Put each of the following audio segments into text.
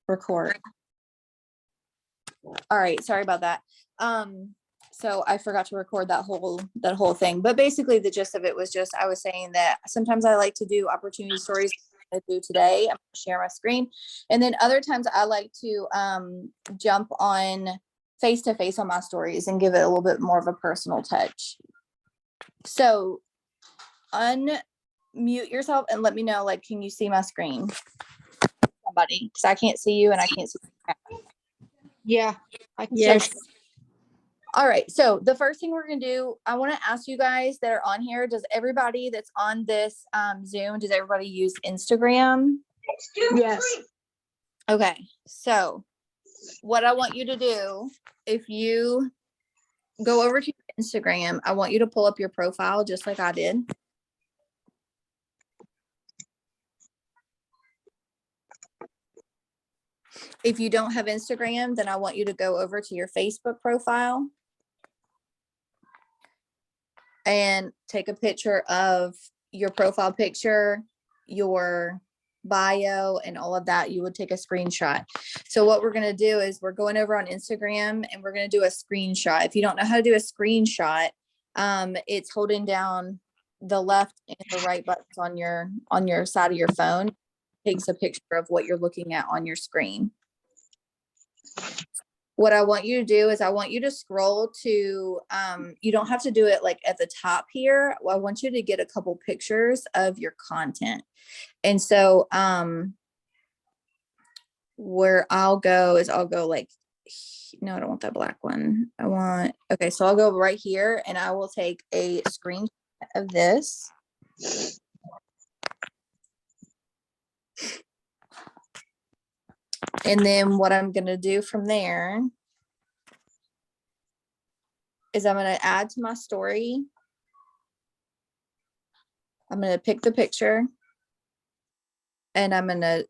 record. All right, sorry about that. So I forgot to record that whole thing, but basically the gist of it was just I was saying that sometimes I like to do opportunity stories. I do today. I'm gonna share my screen, and then other times I like to jump on face to face on my stories and give it a little bit more of a personal touch. So unmute yourself and let me know, like, can you see my screen? Somebody, because I can't see you and I can't see you. Yeah. Yes. All right. So the first thing we're going to do, I want to ask you guys that are on here, does everybody that's on this Zoom, does everybody use Instagram? Yes. Okay. So what I want you to do, if you go over to Instagram, I want you to pull up your profile just like I did. If you don't have Instagram, then I want you to go over to your Facebook profile and take a picture of your profile picture, your bio, and all of that. You would take a screenshot. So what we're going to do is we're going over on Instagram and we're going to do a screenshot. If you don't know how to do a screenshot, it's holding down the left and the right buttons on your side of your phone. It takes a picture of what you're looking at on your screen. What I want you to do is I want you to scroll to, you don't have to do it like at the top here. I want you to get a couple pictures of your content. And so where I'll go is I'll go like, no, I don't want that black one. Okay, so I'll go right here and I will take a screenshot of this. And then what I'm going to do from there is I'm going to add to my story. I'm going to pick the picture and I'm going to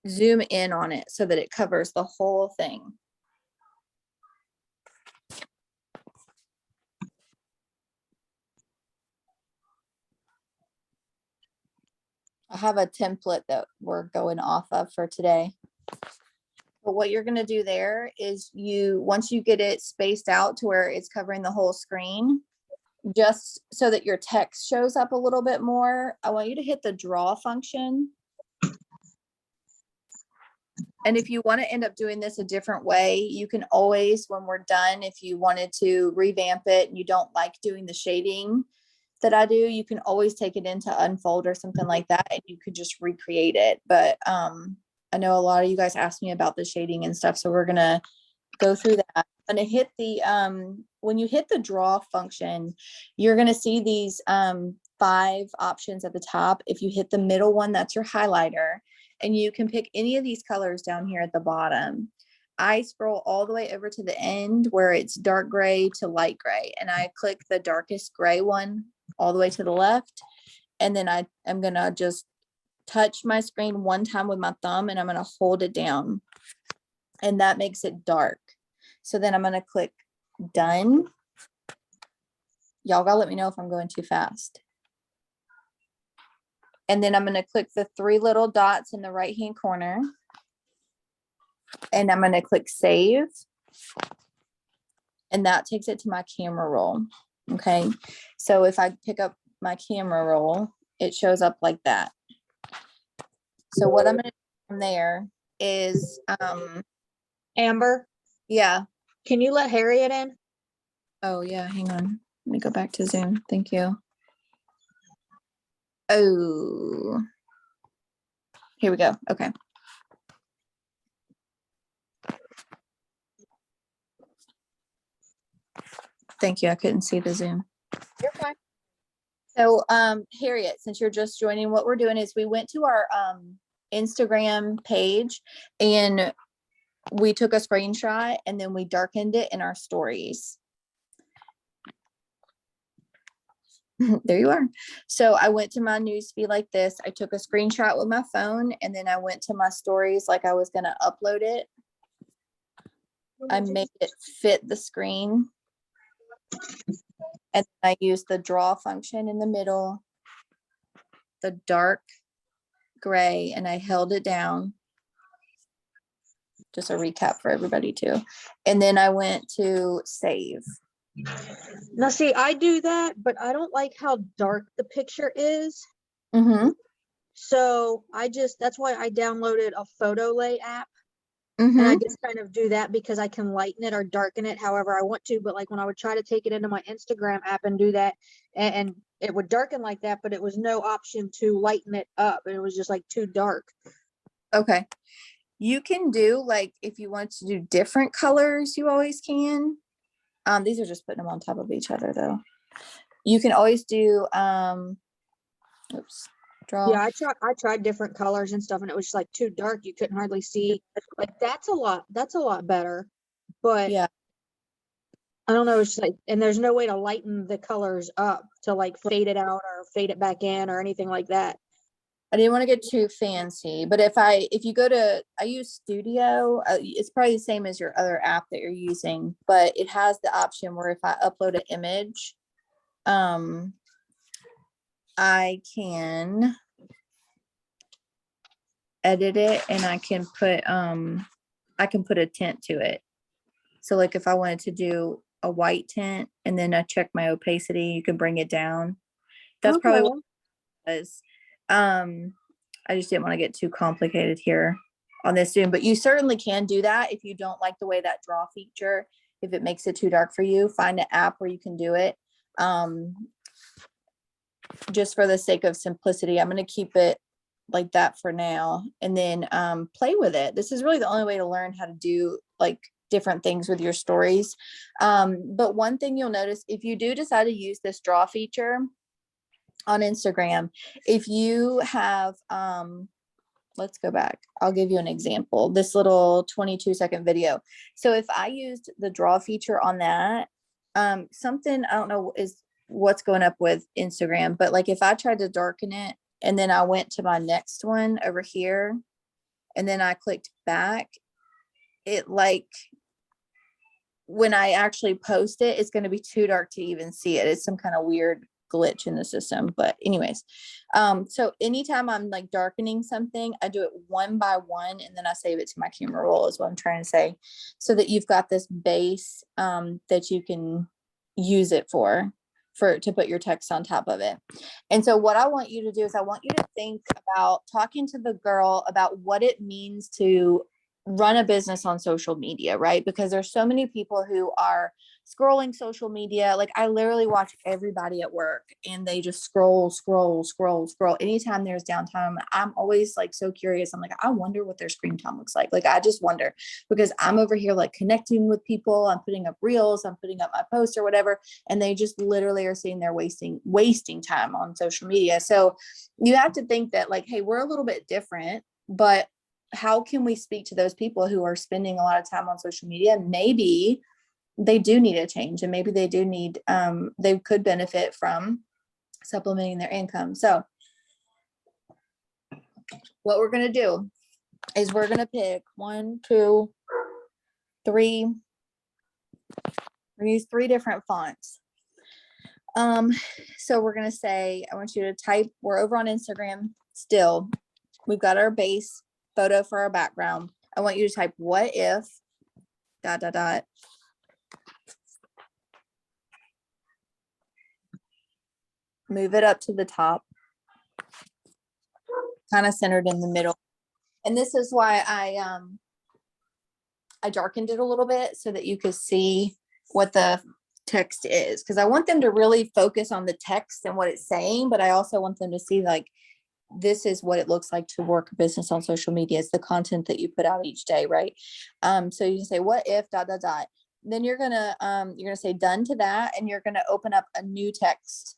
zoom in on it so that it covers the whole thing. I have a template that we're going off of for today. But what you're going to do there is once you get it spaced out to where it's covering the whole screen, just so that your text shows up a little bit more, I want you to hit the draw function. And if you want to end up doing this a different way, you can always, when we're done, if you wanted to revamp it and you don't like doing the shading that I do, you can always take it into Unfold or something like that and you could just recreate it. But I know a lot of you guys asked me about the shading and stuff, so we're gonna go through that. I'm gonna hit the when you hit the draw function, you're gonna see these 5 options at the top. If you hit the middle one, that's your highlighter, and you can pick any of these colors down here at the bottom. I scroll all the way over to the end where it's dark gray to light gray, and I click the darkest gray one all the way to the left, and then I am gonna just touch my screen one time with my thumb and I'm going to hold it down, and that makes it dark. So then I'm going to click done. Y'all gotta let me know if I'm going too fast. And then I'm going to click the 3 little dots in the right hand corner and I'm going to click save, and that takes it to my camera roll. Okay, so if I pick up my camera roll, it shows up like that. So what I'm going to do from there is Amber, yeah. can you let Harriet in? Oh yeah, hang on. Let me go back to Zoom. Thank you. Oh, here we go. Okay. Thank you. I couldn't see the Zoom. You're fine. So Harriet, since you're just joining, what we're doing is we went to our Instagram page and we took a screenshot and then we darkened it in our stories. There you are. So I went to my newsfeed like this. I took a screenshot with my phone and then I went to my stories like I was going to upload it. I made it fit the screen. And I used the draw function in the middle, the dark gray, and I held it down. just a recap for everybody too. And then I went to save. Now, see, I do that, but I don't like how dark the picture is. Mm-hmm. So that's why I downloaded a Photolay app. And Mm-hmm. I just kind of do that because I can lighten it or darken it however I want to. But like when I would try to take it into my Instagram app and do that, and it would darken like that, but it was no option to lighten it up. And it was just like too dark. Okay. You can do like, if you want to do different colors, you always can. These are just putting them on top of each other though. You can always do, oops, draw. Yeah, I tried different colors and stuff, and it was just like too dark. You couldn't hardly see. Like that's a lot better. But Yeah. I don't know, it's just like, and there's no way to lighten the colors up to like fade it out or fade it back in or anything like that. I didn't want to get too fancy, but if you go to, I use Studio, it's probably the same as your other app that you're using, but it has the option where if I upload an image, I can edit it and I can put a tint to it. So like if I wanted to do a white tint and then I check my opacity, you can bring it down. That's probably what it was. I just didn't want to get too complicated here on this Zoom, but you certainly can do that if you don't like the way that draw feature, if it makes it too dark for you, find an app where you can do it. Just for the sake of simplicity, I'm going to keep it like that for now and then play with it. This is really the only way to learn how to do like different things with your stories. But one thing you'll notice, if you do decide to use this draw feature on Instagram, if you have, let's go back. I'll give you an example, this little 22-second video. So if I used the draw feature on that, something, I don't know is what's going up with Instagram, but like if I tried to darken it and then I went to my next one over here and then I clicked back, it like, when I actually post it, it's going to be too dark to even see it. It's some kind of weird glitch in the system, but anyways, so anytime I'm like darkening something, I do it one by one and then I save it to my camera roll is what I'm trying to say, so that you've got this base that you can use it for to put your text on top of it. And so what I want you to do is I want you to think about talking to the girl about what it means to run a business on social media, right? Because there's so many people who are scrolling social media. Like I literally watch everybody at work and they just scroll. Anytime there's downtime, I'm always like so curious. I'm like, I wonder what their screen time looks like. Like I just wonder, because I'm over here like connecting with people. I'm putting up reels, I'm putting up my posts or whatever, and they just literally are sitting there wasting time on social media. So you have to think that like, hey, we're a little bit different, but how can we speak to those people who are spending a lot of time on social media? Maybe they do need a change and maybe they do need, they could benefit from supplementing their income. So what we're going to do is we're going to pick 1, 2, 3. We're going to use 3 different fonts. So we're going to say, I want you to type, we're over on Instagram still. We've got our base photo for our background. I want you to type what if ... Move it up to the top, kind of centered in the middle. And this is why I darkened it a little bit so that you could see what the text is, because I want them to really focus on the text and what it's saying, but I also want them to see like, this is what it looks like to work a business on social media. It's the content that you put out each day, right? So you can say, what if ... Then you're gonna say done to that, and you're gonna open up a new text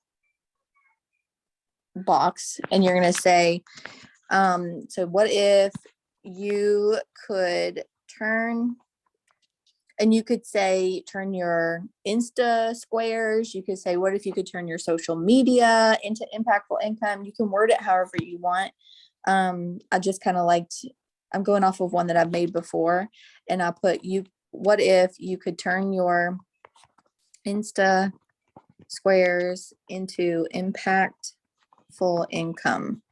box, and you're gonna say, so what if you could turn, and you could say turn your Insta squares. You could say, what if you could turn your social media into impactful income? You can word it however you want. I just kind of I'm going off of one that I've made before, and I put what if you could turn your Insta squares into impactful income ?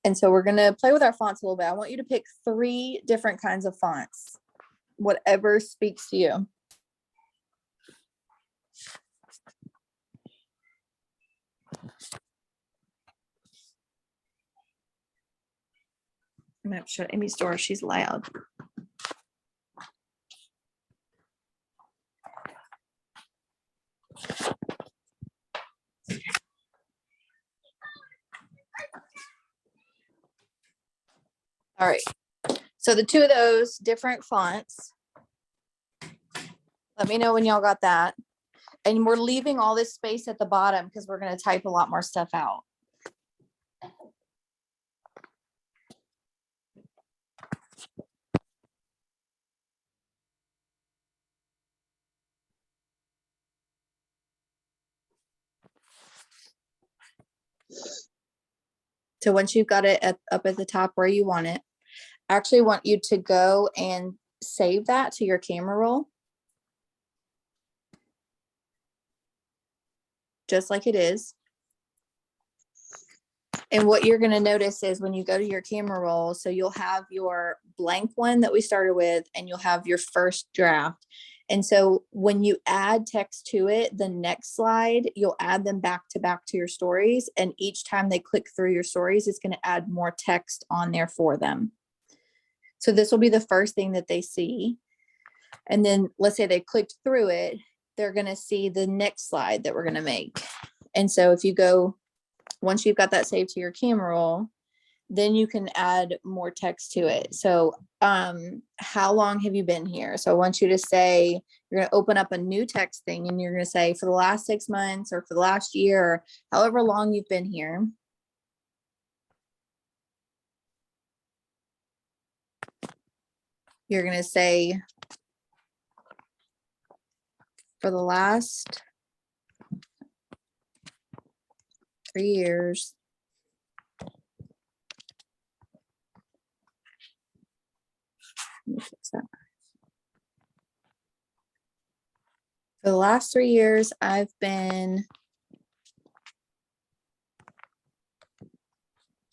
And so we're gonna play with our fonts a little bit. I want you to pick 3 different kinds of fonts, whatever speaks to you. I'm gonna shut Amy's door. She's loud. All right. So the 2 of those different fonts. Let me know when y'all got that. And we're leaving all this space at the bottom because we're going to type a lot more stuff out. So once you've got it up at the top where you want it, I actually want you to go and save that to your camera roll. Just like it is. And what you're going to notice is when you go to your camera roll, so you'll have your blank one that we started with, and you'll have your first draft. And so when you add text to it, the next slide, you'll add them back to your stories. And each time they click through your stories, it's going to add more text on there for them. So this will be the first thing that they see. And then let's say they clicked through it, they're going to see the next slide that we're going to make. And so if you go, once you've got that saved to your camera roll, then you can add more text to it. So how long have you been here? So I want you to say, you're going to open up a new text thing and you're going to say for the last 6 months or for the last year, or however long you've been here. You're going to say for the last 3 years. Let me fix that. For the last 3 years, I've been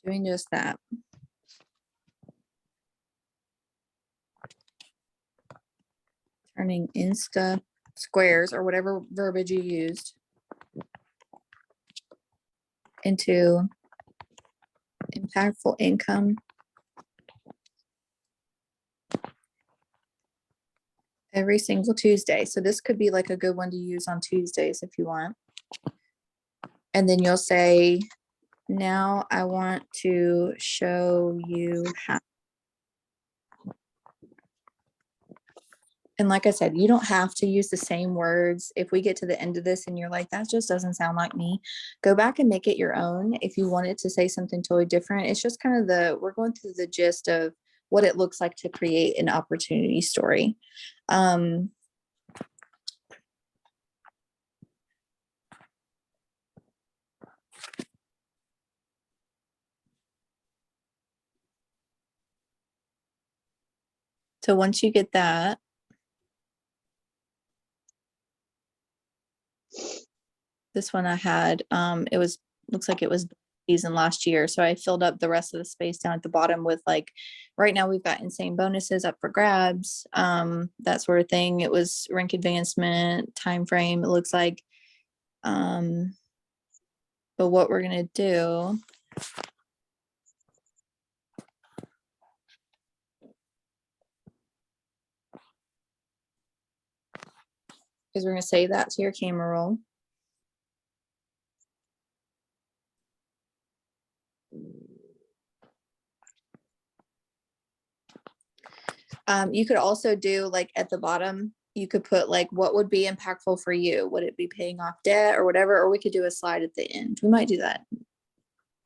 doing just that. Turning Insta squares or whatever verbiage you used into impactful income every single Tuesday. So this could be like a good one to use on Tuesdays if you want. And then you'll say, now I want to show you how. And like I said, you don't have to use the same words. If we get to the end of this and you're like, that just doesn't sound like me, go back and make it your own. If you wanted to say something totally different, it's just kind of we're going through the gist of what it looks like to create an opportunity story. So once you get that, this one I had, looks like it was season last year. So I filled up the rest of the space down at the bottom with like, right now we've got insane bonuses up for grabs, that sort of thing. It was rank advancement, time frame, it looks like. But what we're gonna do is we're gonna save that to your camera roll. You could also do like at the bottom, you could put like, what would be impactful for you? Would it be paying off debt or whatever? Or we could do a slide at the end. We might do that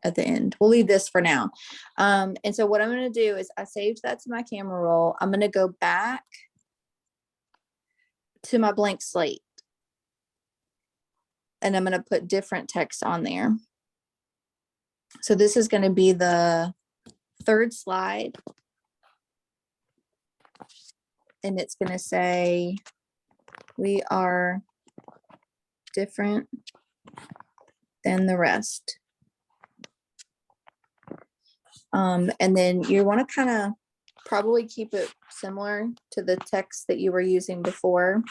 at the end. We'll leave this for now. And so what I'm going to do is I saved that to my camera roll. I'm going to go back to my blank slate. And I'm going to put different text on there. So this is going to be the 3rd slide. And it's going to say, we are different than the rest. And then you want to kind of probably keep it similar to the text that you were using before.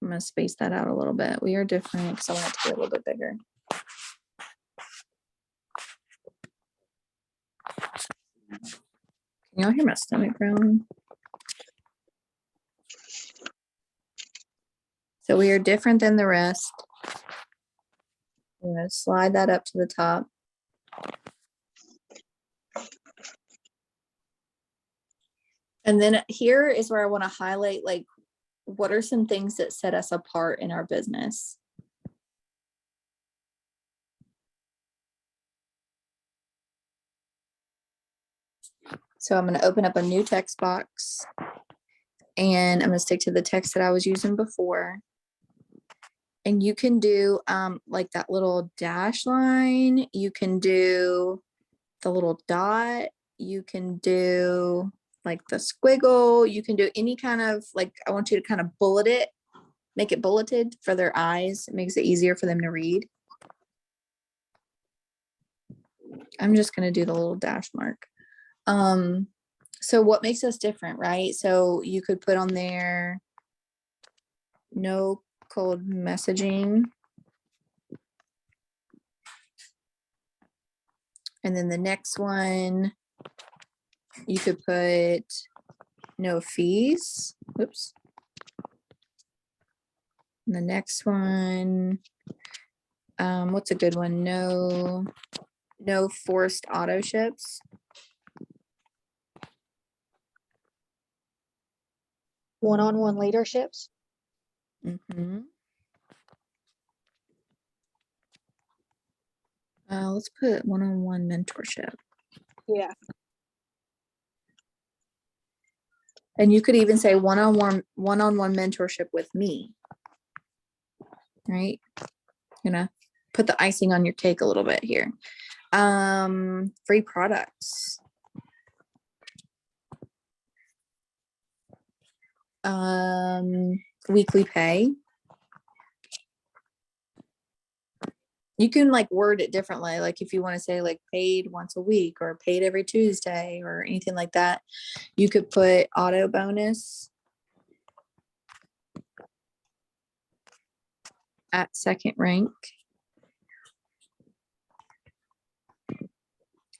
I'm going to space that out a little bit. We are different because I want it to be a little bit bigger. Can y'all hear my stomach growling? So we are different than the rest. I'm going to slide that up to the top. And then here is where I want to highlight, like, what are some things that set us apart in our business? So I'm going to open up a new text box and I'm going to stick to the text that I was using before. And you can do like that little dash line. You can do the little dot. You can do like the squiggle. You can do any kind of, like, I want you to kind of bullet it, make it bulleted for their eyes. It makes it easier for them to read. I'm just going to do the little dash mark. So what makes us different, right? So you could put on there, no cold messaging. And then the next one, you could put no fees. Oops. And the next one, what's a good one? No forced auto ships. One-on-one leaderships. Let's put one-on-one mentorship. Yeah. And you could even say one-on-one mentorship with me. Right? Gonna put the icing on your cake a little bit here. Free products. Weekly pay. You can like word it differently. Like if you want to say like paid once a week or paid every Tuesday or anything like that, you could put auto bonus at second rank.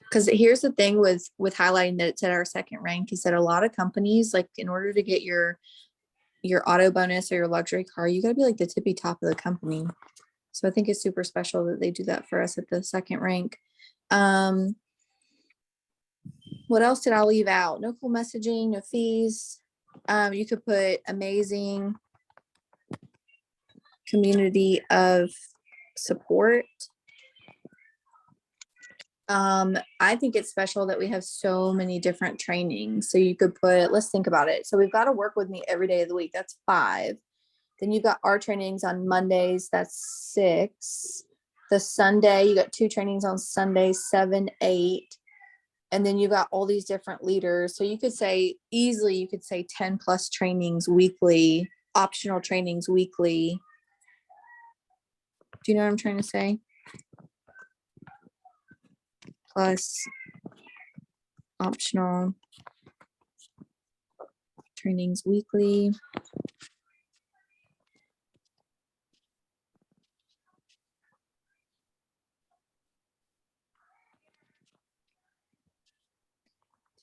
Because here's the thing with highlighting that it's at our second rank is that a lot of companies, like, in order to get your auto bonus or your luxury car, you got to be like the tippy top of the company. So I think it's super special that they do that for us at the second rank. What else did I leave out? No cool messaging, no fees. You could put amazing community of support. I think it's special that we have so many different trainings. So you could put, let's think about it. So we've got to work with me every day of the week. That's 5. Then you got our trainings on Mondays. That's 6. The Sunday, you got 2 trainings on Sunday, 7, 8. And then you got all these different leaders. So you could say easily, you could say 10 plus trainings weekly, optional trainings weekly. Do you know what I'm trying to say? Plus optional trainings weekly.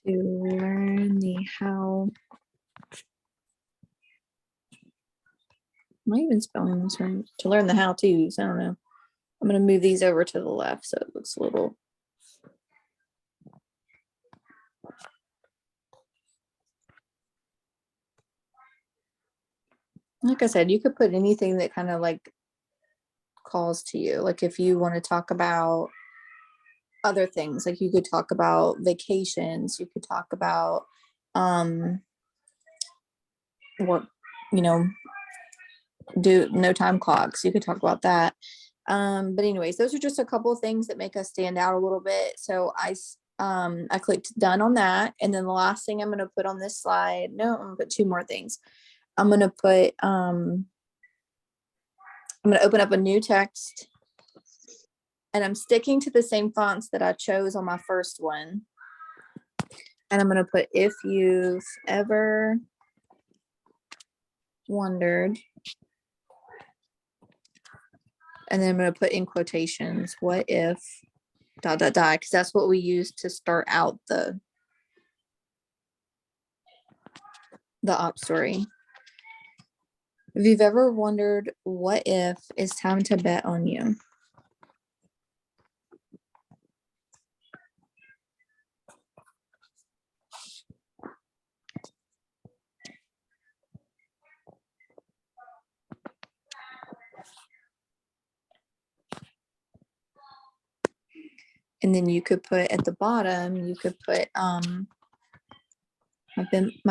To learn the how. Am I even spelling this right? To learn the how to's. I don't know. I'm going to move these over to the left so it looks a little. Like I said, you could put anything that kind of like calls to you. Like if you want to talk about other things, like you could talk about vacations, you could talk about what, you know, do no time clocks, you could talk about that. But anyways, those are just a couple of things that make us stand out a little bit. So I clicked done on that. And then the last thing I'm going to put on this slide, no, I'm going to put 2 more things. I'm going to put, I'm going to open up a new text. And I'm sticking to the same fonts that I chose on my first one. And I'm going to put, if you've ever wondered, and then I'm going to put in quotations, what if ... because that's what we use to start out the op story. If you've ever wondered, what if it's time to bet on you? And then you could put at the bottom, you could put, my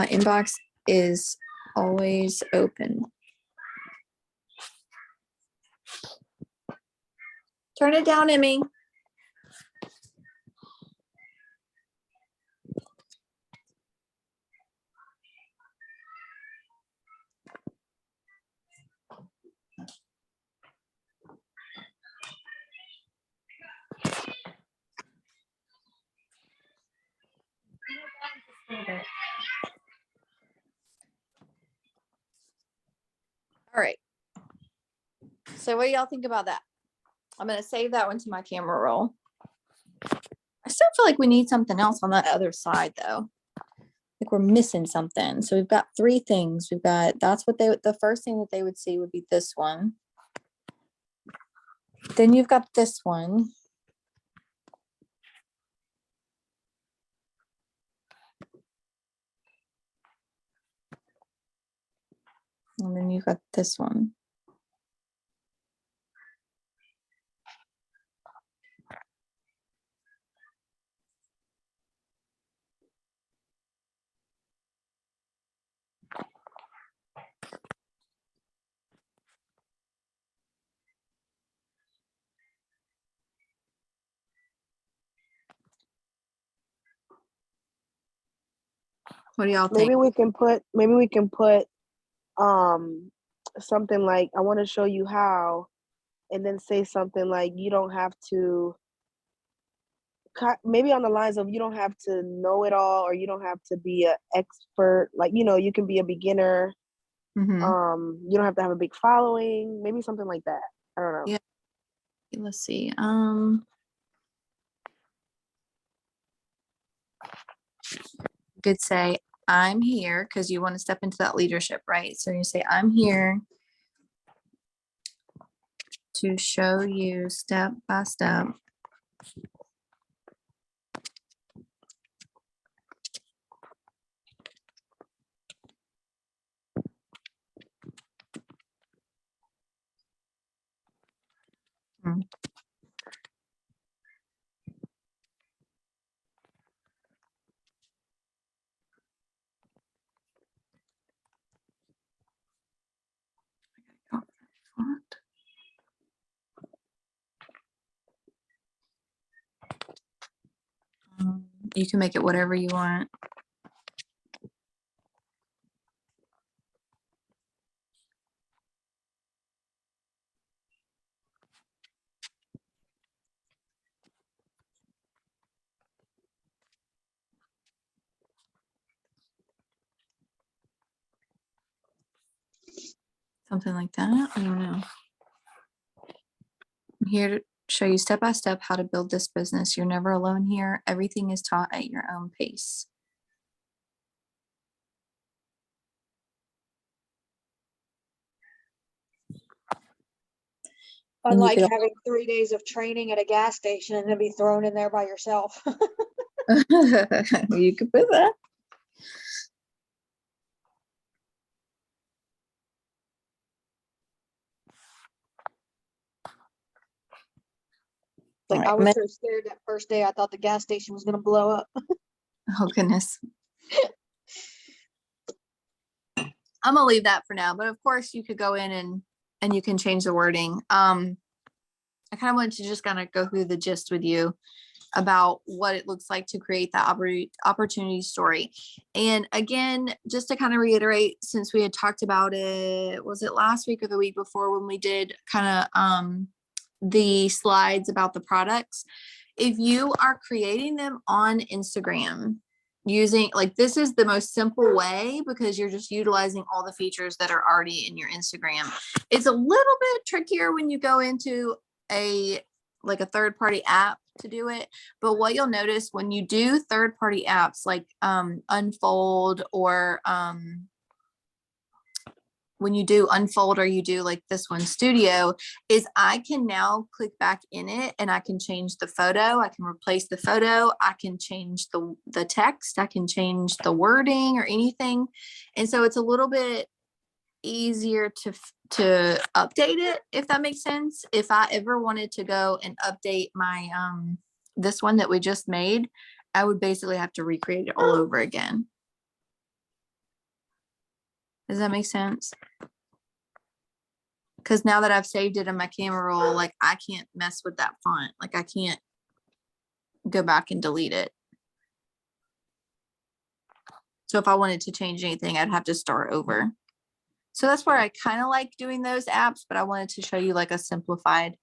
inbox is always open. Turn it down, Emmy. All right. So what do y'all think about that? I'm going to save that one to my camera roll. I still feel like we need something else on that other side though. Like we're missing something. So we've got 3 things. We've got, that's what the first thing that they would see would be this one. Then you've got this one. And then you've got this one. What do y'all think? Maybe we can put something like, I want to show you how, and then say something like, you don't have to, maybe on the lines of, you don't have to know it all, or you don't have to be an expert, like, you can be a beginner. Mhm. You don't have to have a big following, maybe something like that. I don't know. Yeah. Let's see. Could say, I'm here, because you want to step into that leadership, right? So you say, I'm here to show you step by step you can make it whatever you want. Something like that. I don't know. I'm here to show you step by step how to build this business. You're never alone here. Everything is taught at your own pace. Unlike could- having 3 days of training at a gas station and then be thrown in there by yourself. You could put that. Like, I All was right. so scared that first day, I thought the gas station was gonna blow up. Oh goodness. I'm gonna leave that for now, but of course you could go in and you can change the wording. I kind of wanted to just kind of go through the gist with you about what it looks like to create that opportunity story. And again, just to kind of reiterate, since we had talked about it, was it last week or the week before when we did kind of the slides about the products, if you are creating them on Instagram using, like, this is the most simple way because you're just utilizing all the features that are already in your Instagram. It's a little bit trickier when you go into a like a third party app to do it. But what you'll notice when you do third party apps like Unfold or when you do Unfold or you do like this one Studio, is I can now click back in it and I can change the photo. I can replace the photo. I can change the text. I can change the wording or anything. And so it's a little bit easier to update it, if that makes sense. If I ever wanted to go and update my this one that we just made, I would basically have to recreate it all over again. Does that make sense? Because now that I've saved it in my camera roll, like I can't mess with that font. Like I can't go back and delete it. So if I wanted to change anything, I'd have to start over. So that's where I kind of like doing those apps, but I wanted to show you like a simplified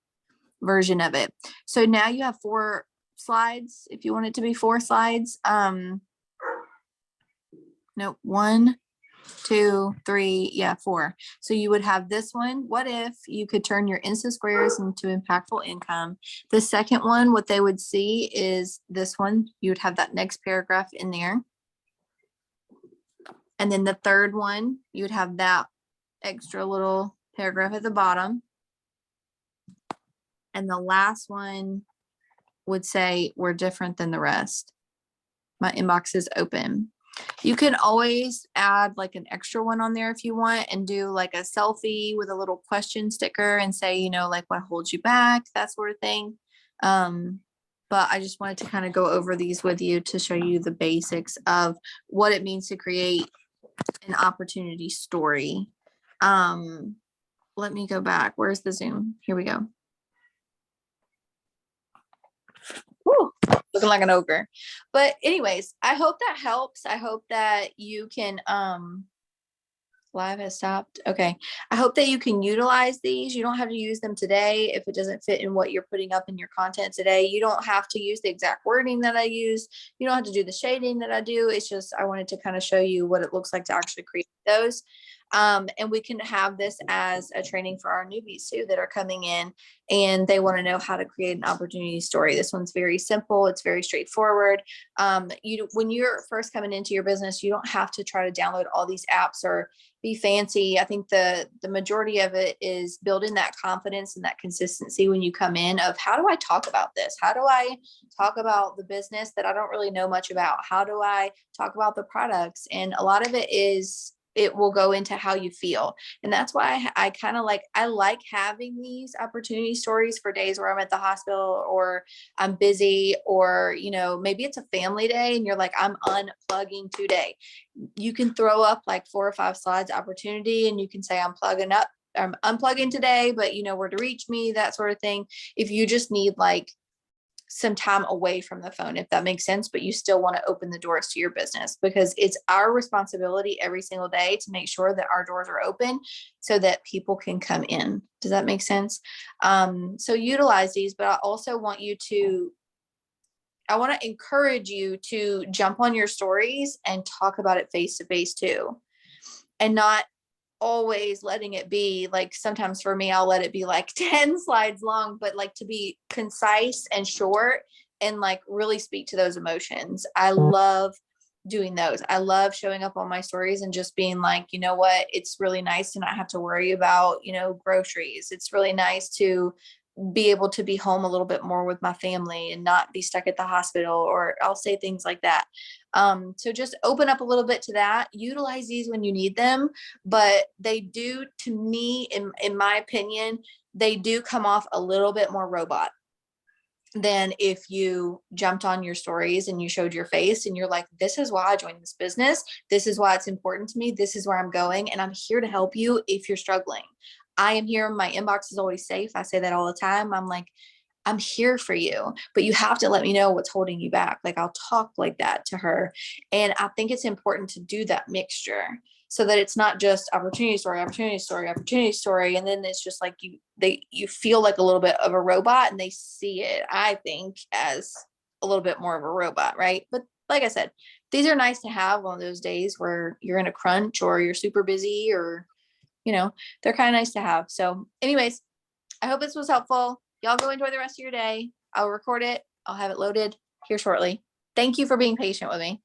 version of it. So now you have 4 slides. If you want it to be 4 slides, no, 1, 2, 3, yeah, 4. So you would have this one. What if you could turn your Insta squares into impactful income? The second one, what they would see is this one. You would have that next paragraph in there. And then the third one, you would have that extra little paragraph at the bottom. And the last one would say, we're different than the rest. My inbox is open. You can always add like an extra one on there if you want and do like a selfie with a little question sticker and say, you know, like what holds you back, that sort of thing. But I just wanted to kind of go over these with you to show you the basics of what it means to create an opportunity story. Let me go back. Where's the Zoom? Here we go. Woo, looking like an ogre. But anyways, I hope that helps. I hope that you can live has stopped. Okay. I hope that you can utilize these. You don't have to use them today if it doesn't fit in what you're putting up in your content today. You don't have to use the exact wording that I use. You don't have to do the shading that I do. It's just I wanted to kind of show you what it looks like to actually create those. And we can have this as a training for our newbies too that are coming in and they want to know how to create an opportunity story. This one's very simple. It's very straightforward. When you're first coming into your business, you don't have to try to download all these apps or be fancy. I think the majority of it is building that confidence and that consistency when you come in of how do I talk about this? How do I talk about the business that I don't really know much about? How do I talk about the products? And a lot of it is it will go into how you feel. And that's why I kind of I like having these opportunity stories for days where I'm at the hospital or I'm busy, or, you know, maybe it's a family day and you're like, I'm unplugging today. You can throw up like 4 or 5 slides opportunity and you can say, I'm unplugging today, but you know where to reach me, that sort of thing. If you just need like some time away from the phone, if that makes sense, but you still want to open the doors to your business, because it's our responsibility every single day to make sure that our doors are open so that people can come in. Does that make sense? So utilize these, but I also want to encourage you to jump on your stories and talk about it face to face too, and not always letting it be like, sometimes for me, I'll let it be like 10 slides long, but like to be concise and short and like really speak to those emotions. I love doing those. I love showing up on my stories and just being like, you know what, it's really nice to not have to worry about, you know, groceries. It's really nice to be able to be home a little bit more with my family and not be stuck at the hospital, or I'll say things like that. So just open up a little bit to that, utilize these when you need them, but they do, to me, in my opinion, they do come off a little bit more robot than if you jumped on your stories and you showed your face and you're like, this is why I joined this business. This is why it's important to me. This is where I'm going. And I'm here to help you if you're struggling. I am here. My inbox is always safe. I say that all the time. I'm like, I'm here for you, but you have to let me know what's holding you back. Like I'll talk like that to her. And I think it's important to do that mixture. so that it's not just opportunity story, opportunity story, opportunity story. And then it's just like you feel like a little bit of a robot, and they see it, I think, as a little bit more of a robot, right? But like I said, these are nice to have on those days where you're in a crunch or you're super busy, or, they're kind of nice to have. So anyways, I hope this was helpful. Y'all go enjoy the rest of your day. I'll record it. I'll have it loaded here shortly. Thank you for being patient with me.